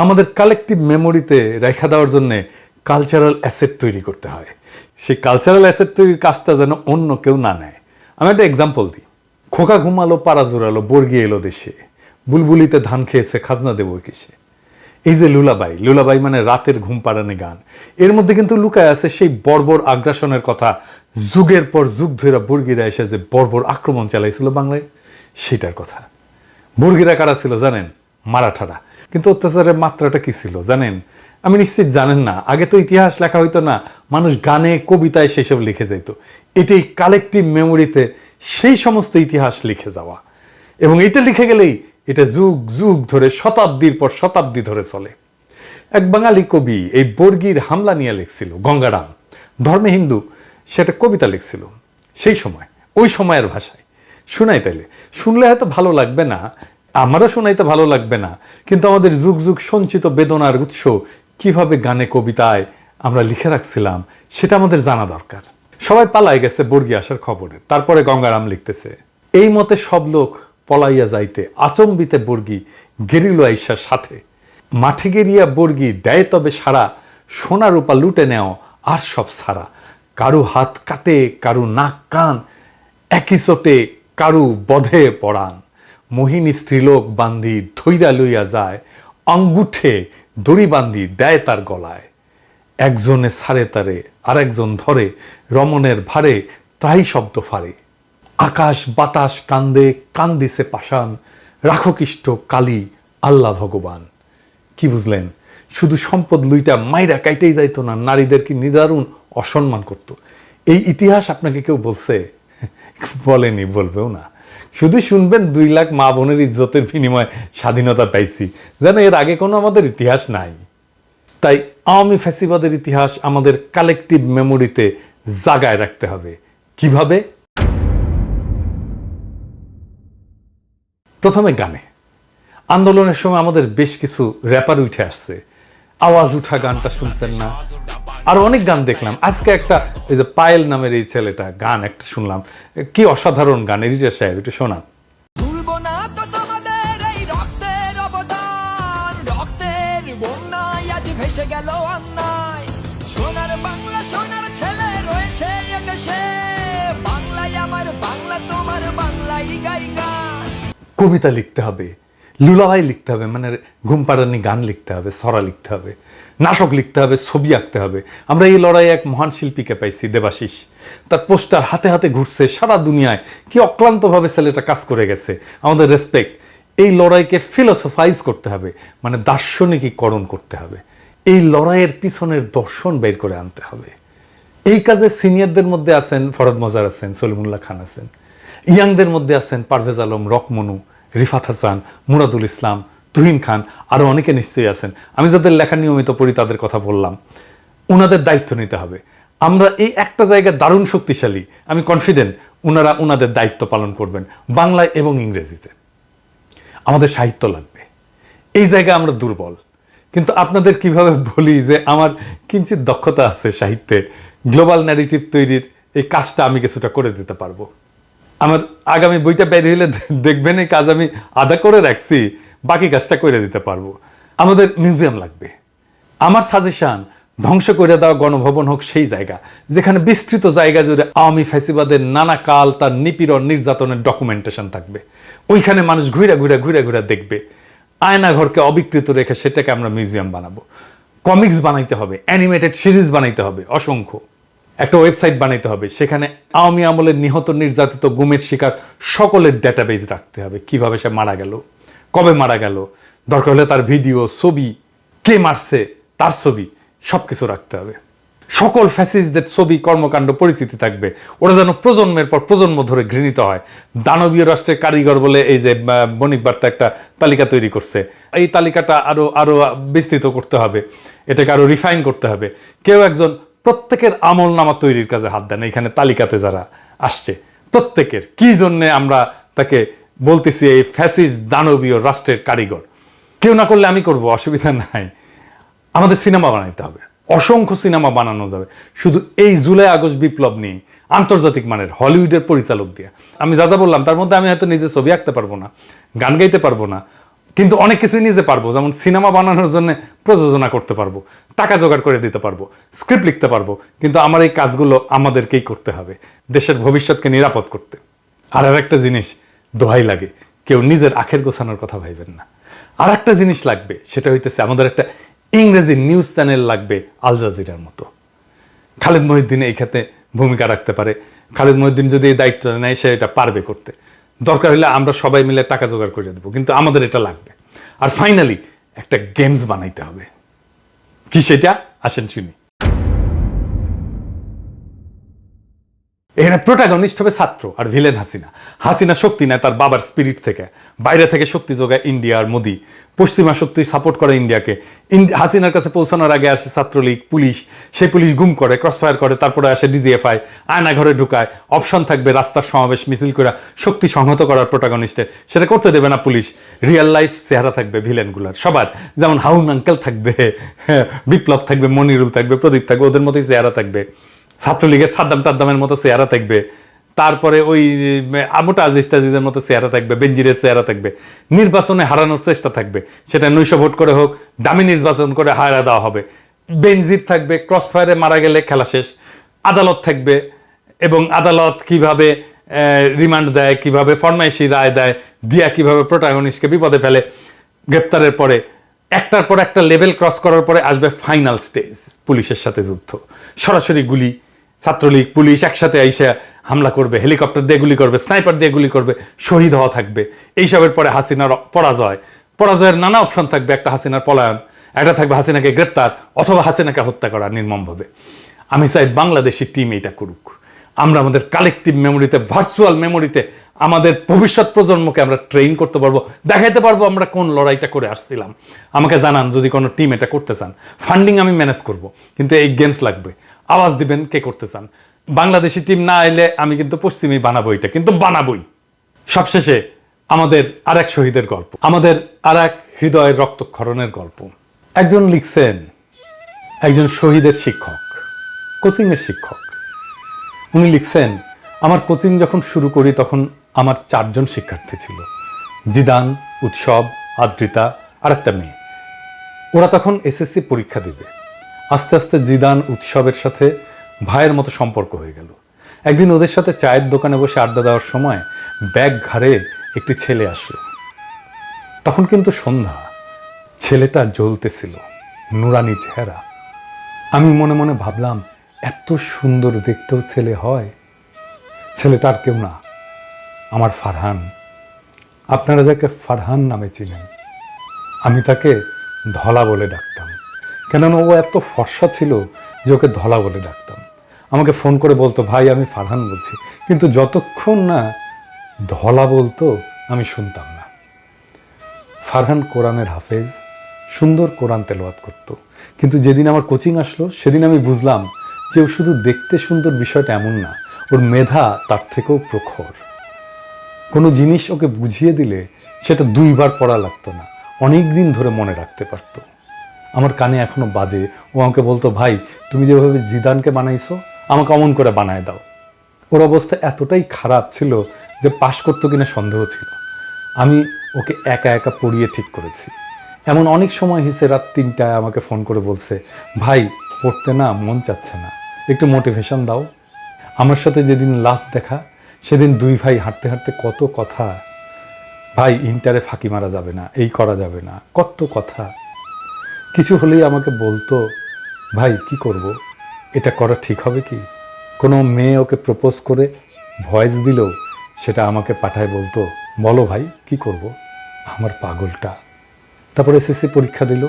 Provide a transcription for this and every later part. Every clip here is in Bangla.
আমাদের কালেকটিভ মেমোরিতে রেখা দেওয়ার জন্য কালচারাল অ্যাসেট তৈরি করতে হয়। সেই কালচারাল অ্যাসেট তৈরির কাজটা যেন অন্য কেউ না নেয়। আমি একটা এক্সাম্পল দিই। খোকা ঘুমালো, পাড়া জোড়ালো, বর্গি এলো দেশে, বুলবুলিতে ধান খেয়েছে, খাজনা দেবো কিসে। এই যে লুলাবাই, লুলাবাই মানে রাতের ঘুম পাড়ানি গান, এর মধ্যে কিন্তু লুকায় আছে সেই বর্বর আগ্রাসনের কথা। যুগের পর যুগ ধরে বর্গিরা এসে যে বর্বর আক্রমণ চালাইছিল বাংলায়, সেটার কথা। বর্গিরা কারা ছিল জানেন? মারাঠারা। কিন্তু অত্যাচারের মাত্রাটা কি ছিল জানেন? আমি নিশ্চিত জানেন না। আগে তো ইতিহাস লেখা হইতো না, মানুষ গানে কবিতায় সেসব লিখে যেত। এটাই কালেকটিভ মেমোরিতে সেই সমস্ত ইতিহাস লিখে যাওয়া, এবং এটা লিখে গেলেই এটা যুগ যুগ ধরে শতাব্দীর পর শতাব্দী ধরে চলে। এক বাঙালি কবি এই বর্গির হামলা নিয়ে লিখছিল, গঙ্গারাম, ধর্মে হিন্দু, সেটা কবিতা লিখছিল সেই সময়, ওই সময়ের ভাষায়। শুনাই তাইলে, শুনলে হয়তো ভালো লাগবে না, আমারও শোনাইতে ভালো লাগবে না, কিন্তু আমাদের যুগ যুগ সঞ্চিত বেদনার উৎস কিভাবে গানে কবিতায় আমরা লিখে রাখছিলাম সেটা আমাদের জানা দরকার। সবাই পালাই গেছে বর্গি আসার খবরে, তারপরে গঙ্গারাম লিখতেছে, এই মতে সব লোক পলাইয়া যাইতে আচম্বিতে বর্গি গেরিল আইসার সাথে, মাঠে গেরিয়া বর্গি দেয় তবে সারা, সোনা রূপা লুটে নেও আর সব সারা, কারু হাত কাটে, কারু নাক কান, একই চোটে কারু বধে পড়ান, মোহিনী স্ত্রীলোক বান্ধি ধৈরা লইয়া যায়, আঙ্গুঠে দড়ি বান্ধি দেয় তার গলায়, একজনে ছাড়ে তারে আর একজন ধরে, রমণের ভারে তাই শব্দ ফারে, আকাশ বাতাস কান্দে কান্দিছে পাষাণ, রাখো কৃষ্ট কালী আল্লাহ ভগবান। কি বুঝলেন? শুধু সম্পদ লুইটা মাইরা কাইতেই যাইতো না, নারীদের কি নিদারুণ অসম্মান করত। এই ইতিহাস আপনাকে কেউ বলছে? বলেনি, বলবেও না। শুধু শুনবেন 2 লাখ মা বোনের ইজ্জতের বিনিময়ে স্বাধীনতা পাইছি, যেন এর আগে কোনো আমাদের ইতিহাস নাই। তাই আওয়ামী ফ্যাসিবাদের ইতিহাস আমাদের কালেকটিভ মেমোরিতে জাগায় রাখতে হবে। কিভাবে? প্রথমে গানে। আন্দোলনের সময় আমাদের বেশ কিছু র্যাপার উঠে আসছে, আওয়াজ উঠা গানটা শুনছেন না? আরো অনেক গান দেখলাম। আজকে একটা এই যে পায়েল নামের এই ছেলেটা গান একটা শুনলাম, কি অসাধারণ গান। এডিটর সাহেব একটু শোনান। ভেসে গেল অন্যায়, সোনার বাংলা সোনার ছেলে রয়েছে এদেশে, বাংলায় আমার বাংলা তোমার বাংলাই গাই গান। কবিতা লিখতে হবে, লুলাভাই লিখতে হবে, মানে ঘুম পাড়ানি গান লিখতে হবে, ছড়া লিখতে হবে, নাটক লিখতে হবে, ছবি আঁকতে হবে। আমরা এই লড়াইয়ে এক মহান শিল্পীকে পাইছি, দেবাশিস। তার পোস্টার হাতে হাতে ঘুরছে সারা দুনিয়ায়, কি অক্লান্তভাবে ছেলেটা কাজ করে গেছে। আমাদের রেসপেক্ট। এই লড়াইকে ফিলোসফাইজ করতে হবে, মানে দার্শনিকীকরণ করতে হবে। এই লড়াইয়ের পিছনের দর্শন বের করে আনতে হবে। এই কাজে সিনিয়রদের মধ্যে আছেন ফরহাদ মজার, আছেন সলিমুল্লাহ খান, আছেন ইয়াংদের মধ্যে আছেন পারভেজ আলম, রকমনু, রিফাত হাসান, মুরাদুল ইসলাম, তুহিন খান, আরো অনেকে নিশ্চয়ই আছেন। আমি যাদের লেখা নিয়মিত পড়ি তাদের কথা বললাম। ওনাদের দায়িত্ব নিতে হবে। আমরা এই একটা জায়গায় দারুণ শক্তিশালী, আমি কনফিডেন্ট ওনারা ওনাদের দায়িত্ব পালন করবেন বাংলায় এবং ইংরেজিতে। আমাদের সাহিত্য লাগবে, এই জায়গায় আমরা দুর্বল। কিন্তু আপনাদের কিভাবে বলি যে আমার কিঞ্চিত দক্ষতা আছে সাহিত্যে, গ্লোবাল ন্যারেটিভ তৈরির এই কাজটা আমি কিছুটা করে দিতে পারবো। আমার আগামী বইটা বের হইলে দেখবেন এই কাজ আমি আধা করে রাখছি, বাকি কাজটা করে দিতে পারবো। আমাদের মিউজিয়াম লাগবে। আমার সাজেশন, ধ্বংস করে দেওয়া গণভবন হোক সেই জায়গা যেখানে বিস্তৃত জায়গা জুড়ে আওয়ামী ফ্যাসিবাদের নানা কাল, তার নিপীড়ন নির্যাতনের ডকুমেন্টেশন থাকবে। ওইখানে মানুষ ঘুরে ঘুরে ঘুরে ঘুরে দেখবে। আয়না ঘরকে অবিকৃত রেখে সেটাকে আমরা মিউজিয়াম বানাবো। কমিক্স বানাইতে হবে, অ্যানিমেটেড সিরিজ বানাইতে হবে অসংখ্য। একটা ওয়েবসাইট বানাইতে হবে, সেখানে আওয়ামী আমলের নিহত নির্যাতিত গুমের শিকার সকলের ডেটাবেজ রাখতে হবে। কিভাবে সে মারা গেল, কবে মারা গেল, দরকার হলে তার ভিডিও, ছবি, কে মারছে তার ছবি, সবকিছু রাখতে হবে। সকল ফ্যাসিস্টদের ছবি, কর্মকাণ্ড, পরিচিতি থাকবে। ওরা যেন প্রজন্মের পর প্রজন্ম ধরে ঘৃণিত হয়। দানবীয় রাষ্ট্রের কারিগর বলে এই যে বণিক বার্তা একটা তালিকা তৈরি করছে, এই তালিকাটা আরো আরো বিস্তৃত করতে হবে, এটাকে আরো রিফাইন করতে হবে। কেউ একজন প্রত্যেকের আমল নামা তৈরির কাজে হাত দেন। এখানে তালিকাতে যারা আসছে প্রত্যেকের কি জন্য আমরা তাকে বলতেছি এই ফ্যাসিস্ট দানবীয় রাষ্ট্রের কারিগর। কেউ না করলে আমি করব, অসুবিধা নাই। আমাদের সিনেমা বানাইতে হবে, অসংখ্য সিনেমা বানানো যাবে শুধু এই জুলাই আগস্ট বিপ্লব নিয়ে, আন্তর্জাতিক মানের হলিউডের পরিচালক দিয়ে। আমি যা যা বললাম তার মধ্যে আমি হয়তো নিজে ছবি আঁকতে পারবো না, গান গাইতে পারবো না, কিন্তু অনেক কিছুই নিজে পারবো, যেমন সিনেমা বানানোর জন্য প্রযোজনা করতে পারবো, টাকা জোগাড় করে দিতে পারবো, স্ক্রিপ্ট লিখতে পারবো, কিন্তু আমার এই কাজগুলো আমাদেরকেই করতে হবে দেশের ভবিষ্যৎকে নিরাপদ করতে। আর একটা জিনিস দোহাই লাগে, কেউ নিজের আখের গোছানোর কথা ভাইবেন না। আর একটা জিনিস লাগবে, সেটা হইতেছে আমাদের একটা ইংরেজি নিউজ চ্যানেল লাগবে আল জাজিরার মতো। খালেদ মহিউদ্দিন এই ক্ষেত্রে ভূমিকা রাখতে পারে। খালেদ মহিউদ্দিন যদি এই দায়িত্ব নেয়, সে এটা পারবে করতে। দরকার হলে আমরা সবাই মিলে টাকা জোগাড় করে দেবো, কিন্তু আমাদের এটা লাগবে। আর ফাইনালি একটা গেমস বানাইতে হবে। কি সেটা? আসেন শুনি। এখানে প্রোটাগনিস্ট হবে ছাত্র আর ভিলেন হাসিনা। হাসিনা শক্তি নেয় তার বাবার স্পিরিট থেকে, বাইরে থেকে শক্তি যোগায় ইন্ডিয়া আর মোদি। পশ্চিমা শক্তি সাপোর্ট করে ইন্ডিয়াকে। হাসিনার কাছে পৌঁছানোর আগে আসে ছাত্রলীগ, পুলিশ। সেই পুলিশ গুম করে, ক্রসফায়ার করে, তারপরে আসে ডিজিএফআই, আয়না ঘরে ঢুকায়। অপশন থাকবে রাস্তার সমাবেশ মিছিল করে শক্তি সংহত করার প্রোটাগনিস্টের, সেটা করতে দেবে না পুলিশ। রিয়েল লাইফ চেহারা থাকবে ভিলেনগুলার সবার, যেমন হাউন আঙ্কেল থাকবে, বিপ্লব থাকবে, মনিরুল থাকবে, প্রদীপ থাকবে, ওদের মতোই চেহারা থাকবে। ছাত্রলীগের সাদ্দাম টাদ্দামের মতো চেহারা থাকবে, তারপরে ওই আমোটা আজিজ টাজিজের মতো চেহারা থাকবে, বেনজিরের চেহারা থাকবে। নির্বাচনে হারানোর চেষ্টা থাকবে, সেটা 900 ভোট করে হোক, দামি নির্বাচন করে হারা দেওয়া হবে। বেনজির থাকবে, ক্রসফায়ারে মারা গেলে খেলা শেষ। আদালত থাকবে, এবং আদালত কিভাবে রিমান্ড দেয়, কিভাবে ফরমাইশি রায় দেয়, দিয়া কিভাবে প্রোটাগনিস্টকে বিপদে ফেলে। গ্রেপ্তারের পরে একটার পর একটা লেভেল ক্রস করার পরে আসবে ফাইনাল স্টেজ, পুলিশের সাথে যুদ্ধ। সরাসরি গুলি, ছাত্রলীগ পুলিশ একসাথে আইসা হামলা করবে, হেলিকপ্টার দিয়ে গুলি করবে, স্নাইপার দিয়ে গুলি করবে, শহীদ হওয়া থাকবে। এইসবের পরে হাসিনার পরাজয়ের নানা অপশন থাকবে। একটা হাসিনার পলায়ন, একটা থাকবে হাসিনাকে গ্রেপ্তার, অথবা হাসিনাকে হত্যা করা নির্মমভাবে। আমি চাই বাংলাদেশি টিম এটা করুক। আমরা আমাদের কালেকটিভ মেমোরিতে, ভার্চুয়াল মেমোরিতে আমাদের ভবিষ্যৎ প্রজন্মকে আমরা ট্রেন করতে পারবো, দেখাইতে পারবো আমরা কোন লড়াইটা করে আসছিলাম। আমাকে জানান যদি কোনো টিম এটা করতে চান। ফান্ডিং আমি ম্যানেজ করব, কিন্তু এই গেমস লাগবে। আওয়াজ দিবেন কে করতে চান। বাংলাদেশি টিম না এলে আমি কিন্তু পশ্চিমী বানাবো, এটা কিন্তু বানাবই। সবশেষে আমাদের আরেক শহীদের গল্প, আমাদের আরেক হৃদয়ের রক্তক্ষরণের গল্প। একজন লিখছেন, একজন শহীদের শিক্ষক, কোচিংয়ের শিক্ষক। উনি লিখছেন, আমার কোচিং যখন শুরু করি তখন আমার 4 জন শিক্ষার্থী ছিল। জিদান, উৎসব, আদ্রিতা আর একটা মেয়ে। ওরা তখন এসএসসি পরীক্ষা দিবে। আস্তে আস্তে জিদান উৎসবের সাথে ভাইয়ের মতো সম্পর্ক হয়ে গেল। একদিন ওদের সাথে চায়ের দোকানে বসে আড্ডা দেওয়ার সময় ব্যাগ ঘাড়ে একটি ছেলে আসলো। তখন কিন্তু সন্ধ্যা, ছেলেটা জ্বলতেছিল, নুরানি চেহারা। আমি মনে মনে ভাবলাম, এত সুন্দর দেখতেও ছেলে হয়। ছেলেটা আর কেউ না, আমার ফারহান। আপনারা যাকে ফারহান নামে চিনেন, আমি তাকে ধলা বলে ডাকতাম। কেননা ও এত ফর্সা ছিল যে ওকে ধলা বলে ডাকতাম। আমাকে ফোন করে বলতো, ভাই আমি ফারহান বলছি, কিন্তু যতক্ষণ না ধলা বলতো আমি শুনতাম না। ফারহান কোরআনের হাফেজ, সুন্দর কোরআন তেলাওয়াত করত। কিন্তু যেদিন আমার কোচিং আসলো সেদিন আমি বুঝলাম যে ও শুধু দেখতে সুন্দর বিষয়টা এমন না, ওর মেধা তার থেকেও প্রখর। কোনো জিনিস ওকে বুঝিয়ে দিলে সেটা 2 বার পড়া লাগতো না, অনেক দিন ধরে মনে রাখতে পারতো। আমার কানে এখনো বাজে, ও আমাকে বলতো, ভাই তুমি যেভাবে জিদানকে বানাইছো আমাকে অমন করে বানায় দাও। ওর অবস্থা এতটাই খারাপ ছিল যে পাশ করতো কিনা সন্দেহ ছিল। আমি ওকে একা একা পড়িয়ে ঠিক করেছি। এমন অনেক সময় হিসে রাত 3টায় আমাকে ফোন করে বলছে, ভাই পড়তে না মন চাচ্ছে না, একটু মোটিভেশন দাও। আমার সাথে যেদিন লাস্ট দেখা সেদিন 2 ভাই হাঁটতে হাঁটতে কত কথা, ভাই ইন্টারে ফাঁকি মারা যাবে না, এই করা যাবে না, কত কথা। কিছু হলেই আমাকে বলতো, ভাই কি করব, এটা করা ঠিক হবে কি? কোনো মেয়ে ওকে প্রপোজ করে ভয়েস দিল, সেটা আমাকে পাঠায় বলতো, বলো ভাই কি করব। আমার পাগলটা। তারপর এসএসসি পরীক্ষা দিল।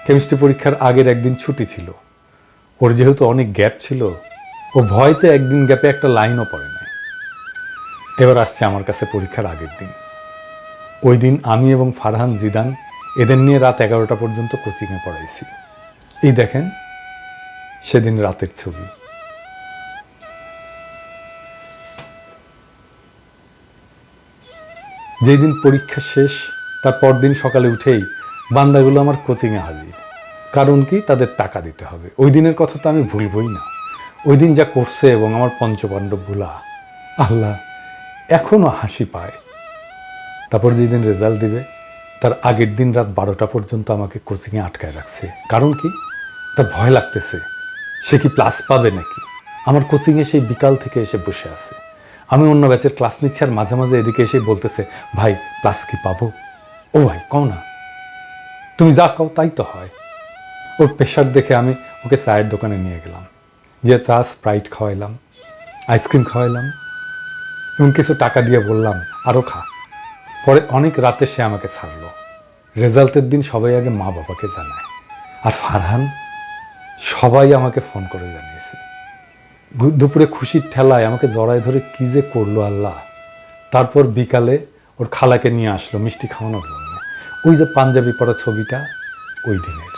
কেমিস্ট্রি পরীক্ষার আগের একদিন ছুটি ছিল। ওর যেহেতু অনেক গ্যাপ ছিল, ও ভয়তে একদিন গ্যাপে একটা লাইনও পড়ে নাই। এবার আসছে আমার কাছে পরীক্ষার আগের দিন। ওই দিন আমি এবং ফারহান, জিদান এদের নিয়ে রাত 11টা পর্যন্ত কোচিংয়ে পড়াইছি। এই দেখেন সেদিন রাতের ছবি। যেই দিন পরীক্ষা শেষ তার পরদিন সকালে উঠেই বান্দাগুলো আমার কোচিংয়ে হাজির। কারণ কি, তাদের টাকা দিতে হবে। ওই দিনের কথা তো আমি ভুলবই না। ওই দিন যা করছে এবং আমার পঞ্চপাণ্ডবগুলা, আল্লাহ এখনো হাসি পায়। তারপর যেদিন রেজাল্ট দিবে তার আগের দিন রাত 12টা পর্যন্ত আমাকে কোচিংয়ে আটকায় রাখছে। কারণ কি? তার ভয় লাগতেছে সে কি প্লাস পাবে নাকি। আমার কোচিংয়ে সেই বিকাল থেকে এসে বসে আছে। আমি অন্য ব্যাচের ক্লাস নিচ্ছি আর মাঝে মাঝে এদিকে এসে বলতেছে, ভাই প্লাস কি পাবো? ও ভাই কও না, তুমি যা কও তাই তো হয়। ওর প্রেশার দেখে আমি ওকে চায়ের দোকানে নিয়ে গেলাম, গিয়ে চা স্প্রাইট খাওয়াইলাম, আইসক্রিম খাওয়াইলাম এবং কিছু টাকা দিয়ে বললাম আরও খা। পরে অনেক রাতে সে আমাকে ছাড়লো। রেজাল্টের দিন সবাই আগে মা বাবাকে জানায়, আর ফারহান সবাই আমাকে ফোন করে জানিয়েছে। দুপুরে খুশির ঠেলায় আমাকে জড়ায় ধরে কি যে করলো আল্লাহ। তারপর বিকালে ওর খালাকে নিয়ে আসলো মিষ্টি খাওয়ানোর জন্য। ওই যে পাঞ্জাবি পরা ছবিটা ওই দিনের।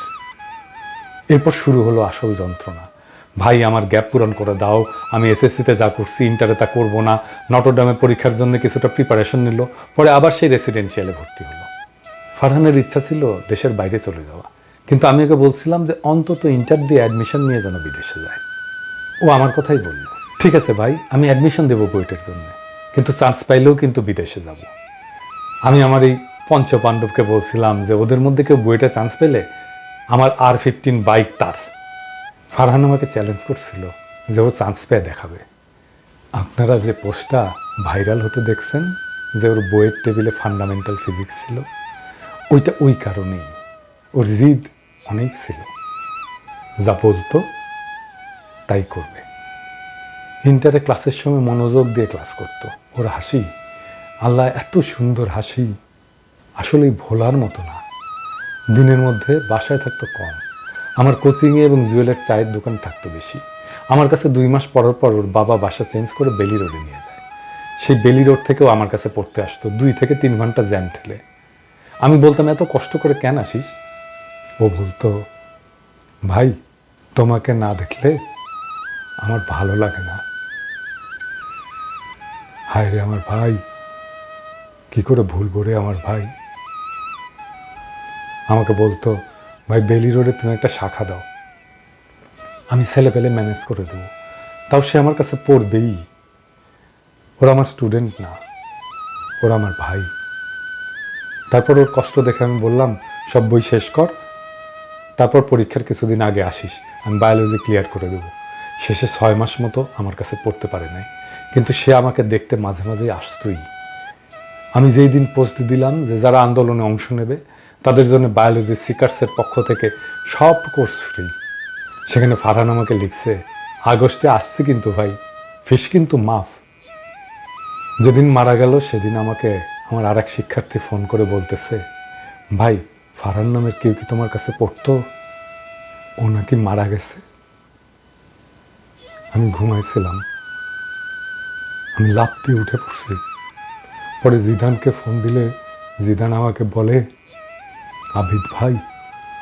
এরপর শুরু হলো আসল যন্ত্রণা। ভাই আমার গ্যাপ পূরণ করে দাও, আমি এসএসসিতে যা করছি ইন্টারে তা করবো না। নটরডামে পরীক্ষার জন্য কিছুটা প্রিপারেশন নিল, পরে আবার সেই রেসিডেন্সিয়ালে ভর্তি হলো। ফারহানের ইচ্ছা ছিল দেশের বাইরে চলে যাওয়া, কিন্তু আমি ওকে বলছিলাম যে অন্তত ইন্টার দিয়ে অ্যাডমিশন নিয়ে যেন বিদেশে যায়। ও আমার কথাই বলল, ঠিক আছে ভাই আমি অ্যাডমিশন দেবো বুয়েটের জন্য, কিন্তু চান্স পাইলেও কিন্তু বিদেশে যাব। আমি আমার এই পঞ্চপাণ্ডবকে বলছিলাম যে ওদের মধ্যে কেউ বুয়েটে চান্স পেলে আমার R15 বাইক তার। ফারহান আমাকে চ্যালেঞ্জ করছিল যে ও চান্স পেয়ে দেখাবে। আপনারা যে পোস্টটা ভাইরাল হতে দেখছেন যে ওর বইয়ের টেবিলে ফান্ডামেন্টাল ফিজিক্স ছিল, ওইটা ওই কারণেই। ওর জিদ অনেক ছিল, যা বলতো তাই করবে। ইন্টারে ক্লাসের সময় মনোযোগ দিয়ে ক্লাস করতো। ওর হাসি, আল্লাহ এত সুন্দর হাসি, আসলেই ভোলার মতো না। দিনের মধ্যে বাসায় থাকতো কম, আমার কোচিংয়ে এবং জুয়েলের চায়ের দোকান থাকতো বেশি। আমার কাছে 2 মাস পর পর ওর বাবা বাসা চেঞ্জ করে বেলি রোডে নিয়ে যায়। সেই বেলি রোড থেকেও আমার কাছে পড়তে আসতো 2 থেকে 3 ঘন্টা জ্যাম ঠেলে। আমি বলতাম এত কষ্ট করে কেন আসিস? ও বলতো, ভাই তোমাকে না দেখলে আমার ভালো লাগে না। হায় রে আমার ভাই, কি করে ভুলবো রে আমার ভাই। আমাকে বলতো, ভাই বেলি রোডে তুমি একটা শাখা দাও, আমি ছেলে পেলে ম্যানেজ করে দেবো। তাও সে আমার কাছে পড়বেই। ওরা আমার স্টুডেন্ট না, ওরা আমার ভাই। তারপর ওর কষ্ট দেখে আমি বললাম, সব বই শেষ কর, তারপর পরীক্ষার কিছুদিন আগে আসিস, আমি বায়োলজি ক্লিয়ার করে দেবো। শেষে 6 মাস মতো আমার কাছে পড়তে পারে নাই, কিন্তু সে আমাকে দেখতে মাঝে মাঝেই আসতোই। আমি যেই দিন পোস্ট দিলাম যে যারা আন্দোলনে অংশ নেবে তাদের জন্য বায়োলজি সিকার্সের পক্ষ থেকে সব কোর্স ফ্রি, সেখানে ফারহান আমাকে লিখছে, আগস্টে আসছে কিন্তু ভাই, ফিস কিন্তু মাফ। যেদিন মারা গেল সেদিন আমাকে আমার আরেক শিক্ষার্থী ফোন করে বলতেছে, ভাই ফারহান নামের কেউ কি তোমার কাছে পড়তো? ও নাকি মারা গেছে। আমি ঘুমাইছিলাম, আমি লাফ দিয়ে উঠে পড়ছি। পরে জিদানকে ফোন দিলে জিদান আমাকে বলে, আবিদ ভাই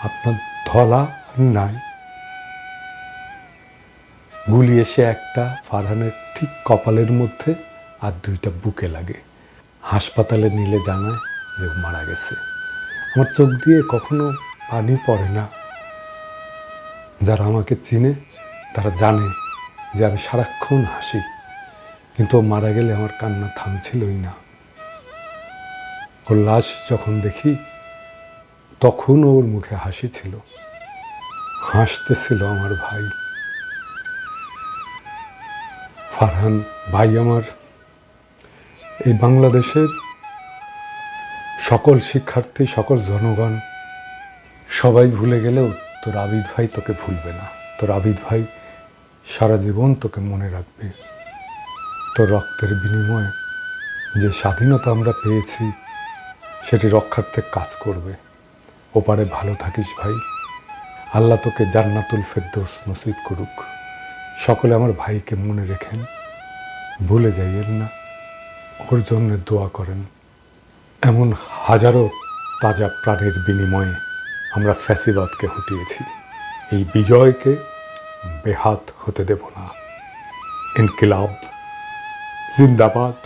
আপনার ধলা নাই। গুলি এসে একটা ফারহানের ঠিক কপালের মধ্যে আর 2টা বুকে লাগে। হাসপাতালে নিলে জানায় যে ও মারা গেছে। আমার চোখ দিয়ে কখনো পানি পড়ে না। যারা আমাকে চিনে তারা জানে যে আমি সারাক্ষণ হাসি, কিন্তু ও মারা গেলে আমার কান্না থামছিলই না। ওর লাশ যখন দেখি তখন ওর মুখে হাসি ছিল, হাসতেছিল আমার ভাই। ফারহান ভাই আমার, এই বাংলাদেশের সকল শিক্ষার্থী, সকল জনগণ সবাই ভুলে গেলেও তোর আবিদ ভাই তোকে ভুলবে না। তোর আবিদ ভাই সারা জীবন তোকে মনে রাখবে। তোর রক্তের বিনিময়ে যে স্বাধীনতা আমরা পেয়েছি সেটি রক্ষার্থে কাজ করবে। ওপারে ভালো থাকিস ভাই, আল্লাহ তোকে জান্নাতুল ফেরদৌস নসিব করুক। সকলে আমার ভাইকে মনে রেখেন, ভুলে যাইয়েন না, ওর জন্য দোয়া করেন। এমন হাজারো তাজা প্রাণের বিনিময়ে আমরা ফ্যাসিবাদকে হটিয়েছি। এই বিজয়কে বেহাত হতে দেব না। ইনকিলাব জিন্দাবাদ।